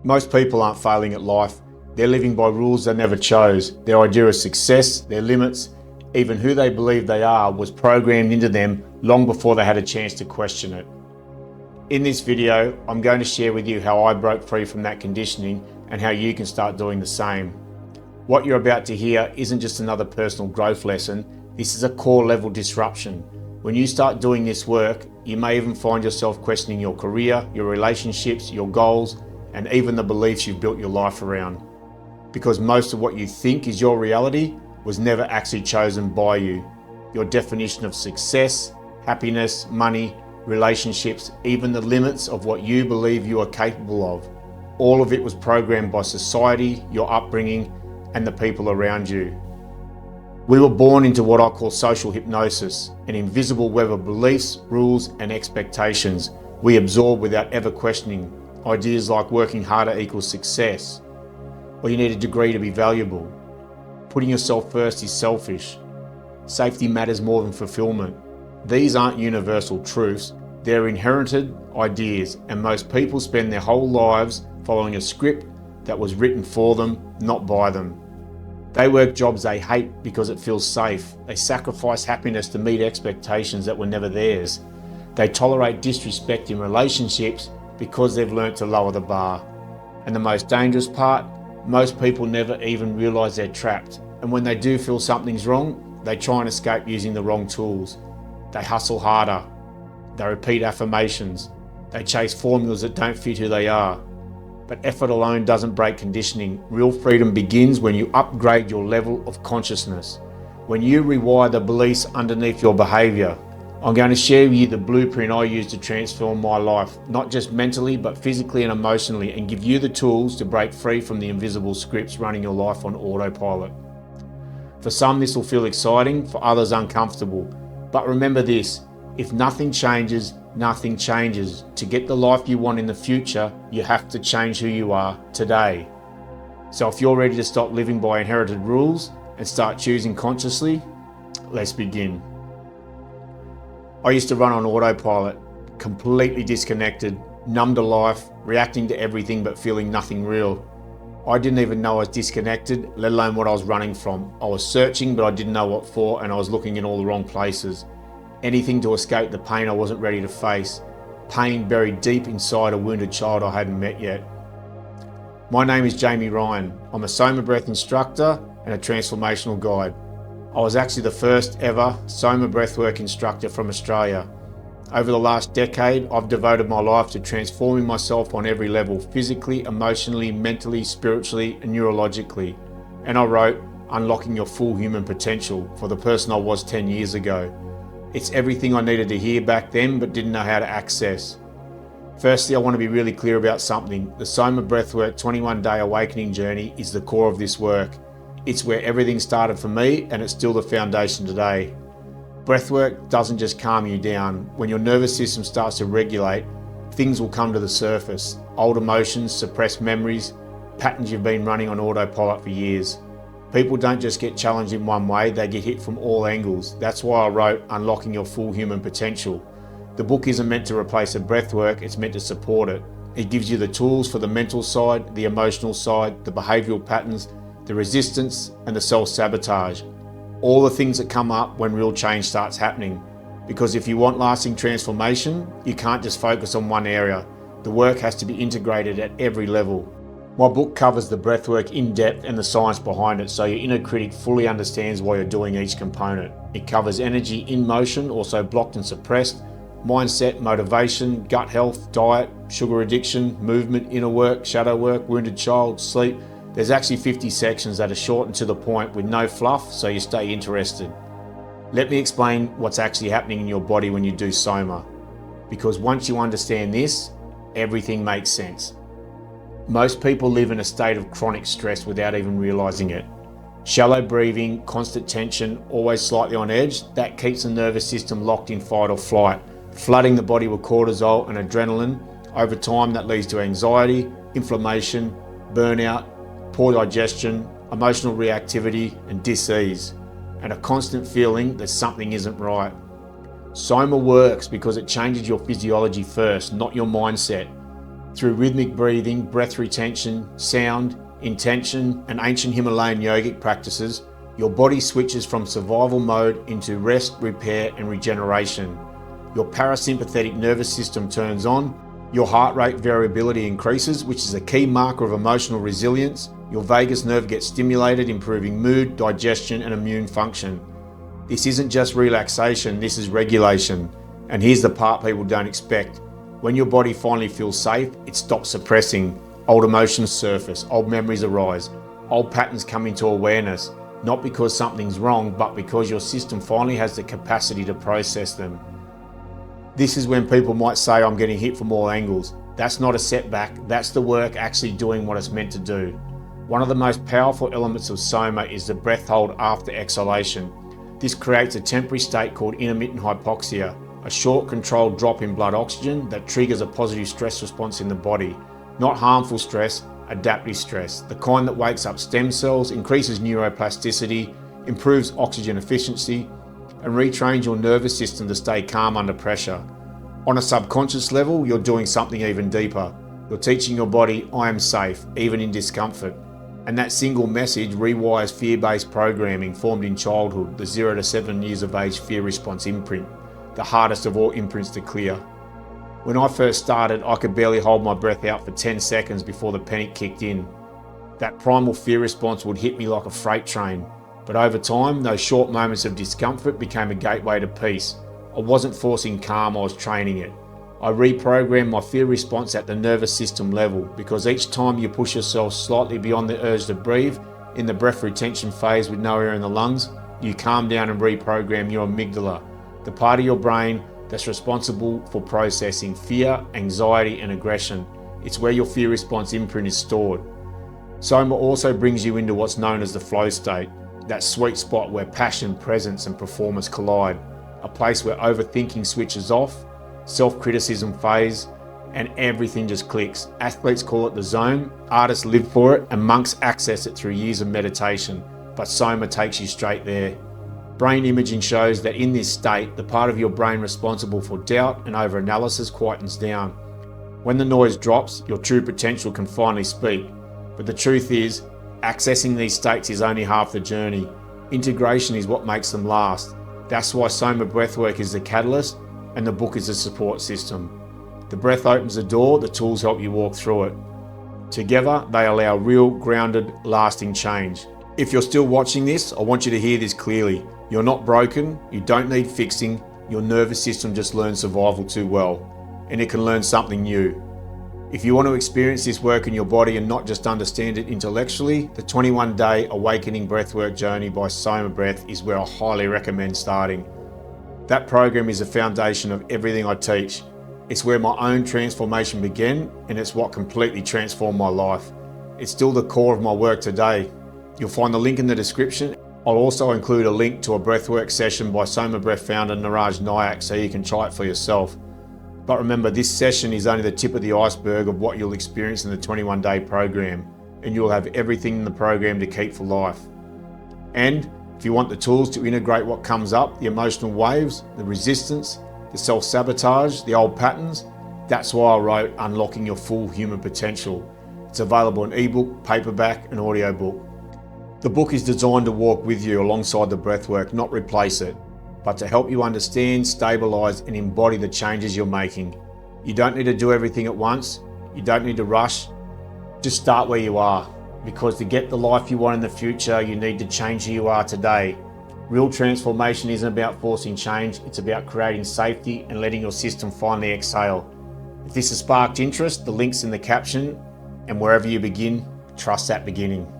Most people aren't failing at life. They're living by rules they never chose. Their idea of success, their limits, even who they believe they are was programmed into them long before they had a chance to question it. In this video, I'm going to share with you how I broke free from that conditioning and how you can start doing the same. What you're about to hear isn't just another personal growth lesson. This is a core level disruption. When you start doing this work, you may even find yourself questioning your career, your relationships, your goals, and even the beliefs you've built your life around. Because most of what you think is your reality was never actually chosen by you. Your definition of success, happiness, money, relationships, even the limits of what you believe you are capable of, all of it was programmed by society, your upbringing, and the people around you. We were born into what I call social hypnosis, an invisible web of beliefs, rules, and expectations we absorb without ever questioning. Ideas like working harder equals success, or you need a degree to be valuable. Putting yourself first is selfish. Safety matters more than fulfillment. These aren't universal truths, they're inherited ideas, and most people spend their whole lives following a script that was written for them, not by them. They work jobs they hate because it feels safe. They sacrifice happiness to meet expectations that were never theirs. They tolerate disrespect in relationships because they've learnt to lower the bar. And the most dangerous part, most people never even realise they're trapped. And when they do feel something's wrong, they try and escape using the wrong tools. They hustle harder. They repeat affirmations. They chase formulas that don't fit who they are. But effort alone doesn't break conditioning. Real freedom begins when you upgrade your level of consciousness. When you rewire the beliefs underneath your behaviour. I'm going to share with you the blueprint I use to transform my life, not just mentally, but physically and emotionally, and give you the tools to break free from the invisible scripts running your life on autopilot. For some, this will feel exciting, for others, uncomfortable. But remember this, if nothing changes, nothing changes. To get the life you want in the future, you have to change who you are today. So if you're ready to stop living by inherited rules and start choosing consciously, let's begin. I used to run on autopilot, completely disconnected, numb to life, reacting to everything but feeling nothing real. I didn't even know I was disconnected, let alone what I was running from. I was searching, but I didn't know what for, and I was looking in all the wrong places. Anything to escape the pain I wasn't ready to face. Pain buried deep inside a wounded child I hadn't met yet. My name is Jamie Ryan. I'm a SOMA Breath instructor and a transformational guide. I was actually the first ever SOMA Breathwork instructor from Australia. Over the last decade, I've devoted my life to transforming myself on every level, physically, emotionally, mentally, spiritually, and neurologically. And I wrote, Unlocking Your Full Human Potential, for the person I was 10 years ago. It's everything I needed to hear back then, but didn't know how to access. Firstly, I want to be really clear about something. The SOMA Breathwork 21-day awakening journey is the core of this work. It's where everything started for me, and it's still the foundation today. Breathwork doesn't just calm you down. When your nervous system starts to regulate, things will come to the surface. Old emotions, suppressed memories, patterns you've been running on autopilot for years. People don't just get challenged in one way, they get hit from all angles. That's why I wrote Unlocking Your Full Human Potential. The book isn't meant to replace the breathwork, it's meant to support it. It gives you the tools for the mental side, the emotional side, the behavioural patterns, the resistance, and the self-sabotage. All the things that come up when real change starts happening. Because if you want lasting transformation, you can't just focus on one area. The work has to be integrated at every level. My book covers the breathwork in depth and the science behind it, so your inner critic fully understands why you're doing each component. It covers energy in motion, also blocked and suppressed, mindset, motivation, gut health, diet, sugar addiction, movement, inner work, shadow work, wounded child, sleep. There's actually 50 sections that are short and to the point with no fluff, so you stay interested. Let me explain what's actually happening in your body when you do SOMA. Because once you understand this, everything makes sense. Most people live in a state of chronic stress without even realising it. Shallow breathing, constant tension, always slightly on edge, that keeps the nervous system locked in fight or flight, flooding the body with cortisol and adrenaline. Over time, that leads to anxiety, inflammation, burnout, poor digestion, emotional reactivity, and dis-ease, and a constant feeling that something isn't right. SOMA works because it changes your physiology first, not your mindset. Through rhythmic breathing, breath retention, sound, intention, and ancient Himalayan yogic practices, your body switches from survival mode into rest, repair, and regeneration. Your parasympathetic nervous system turns on, your heart rate variability increases, which is a key marker of emotional resilience. Your vagus nerve gets stimulated, improving mood, digestion, and immune function. This isn't just relaxation, this is regulation. And here's the part people don't expect. When your body finally feels safe, it stops suppressing. Old emotions surface, old memories arise, old patterns come into awareness, not because something's wrong, but because your system finally has the capacity to process them. This is when people might say, I'm getting hit from all angles. That's not a setback, that's the work actually doing what it's meant to do. One of the most powerful elements of SOMA is the breath hold after exhalation. This creates a temporary state called intermittent hypoxia, a short controlled drop in blood oxygen that triggers a positive stress response in the body. Not harmful stress, adaptive stress, the kind that wakes up stem cells, increases neuroplasticity, improves oxygen efficiency, and retrains your nervous system to stay calm under pressure. On a subconscious level, you're doing something even deeper. You're teaching your body, I am safe, even in discomfort. And that single message rewires fear-based programming formed in childhood, the 0 to 7 years of age fear response imprint, the hardest of all imprints to clear. When I first started, I could barely hold my breath out for 10 seconds before the panic kicked in. That primal fear response would hit me like a freight train. But over time, those short moments of discomfort became a gateway to peace. I wasn't forcing calm, I was training it. I reprogrammed my fear response at the nervous system level, because each time you push yourself slightly beyond the urge to breathe, in the breath retention phase with no air in the lungs, you calm down and reprogram your amygdala, the part of your brain that's responsible for processing fear, anxiety, and aggression. It's where your fear response imprint is stored. SOMA also brings you into what's known as the flow state, that sweet spot where passion, presence, and performance collide, a place where overthinking switches off, self-criticism fades, and everything just clicks. Athletes call it the zone, artists live for it, and monks access it through years of meditation, but SOMA takes you straight there. Brain imaging shows that in this state, the part of your brain responsible for doubt and over-analysis quietens down. When the noise drops, your true potential can finally speak. But the truth is, accessing these states is only half the journey. Integration is what makes them last. That's why SOMA Breathwork is the catalyst and the book is the support system. The breath opens the door, the tools help you walk through it. Together, they allow real, grounded, lasting change. If you're still watching this, I want you to hear this clearly. You're not broken, you don't need fixing, your nervous system just learned survival too well, and it can learn something new. If you want to experience this work in your body and not just understand it intellectually, the 21-day Awakening Breathwork Journey by SOMA Breath is where I highly recommend starting. That program is the foundation of everything I teach. It's where my own transformation began, and it's what completely transformed my life. It's still the core of my work today. You'll find the link in the description. I'll also include a link to a breathwork session by SOMA Breath founder Niraj Nayak so you can try it for yourself. But remember, this session is only the tip of the iceberg of what you'll experience in the 21-day program, and you'll have everything in the program to keep for life. And if you want the tools to integrate what comes up, the emotional waves, the resistance, the self-sabotage, the old patterns, that's why I wrote Unlocking Your Full Human Potential. It's available in ebook, paperback, and audiobook. The book is designed to walk with you alongside the breathwork, not replace it, but to help you understand, stabilize, and embody the changes you're making. You don't need to do everything at once. You don't need to rush. Just start where you are, because to get the life you want in the future, you need to change who you are today. Real transformation isn't about forcing change, it's about creating safety and letting your system finally exhale. If this has sparked interest, the link's in the caption, and wherever you begin, trust that beginning.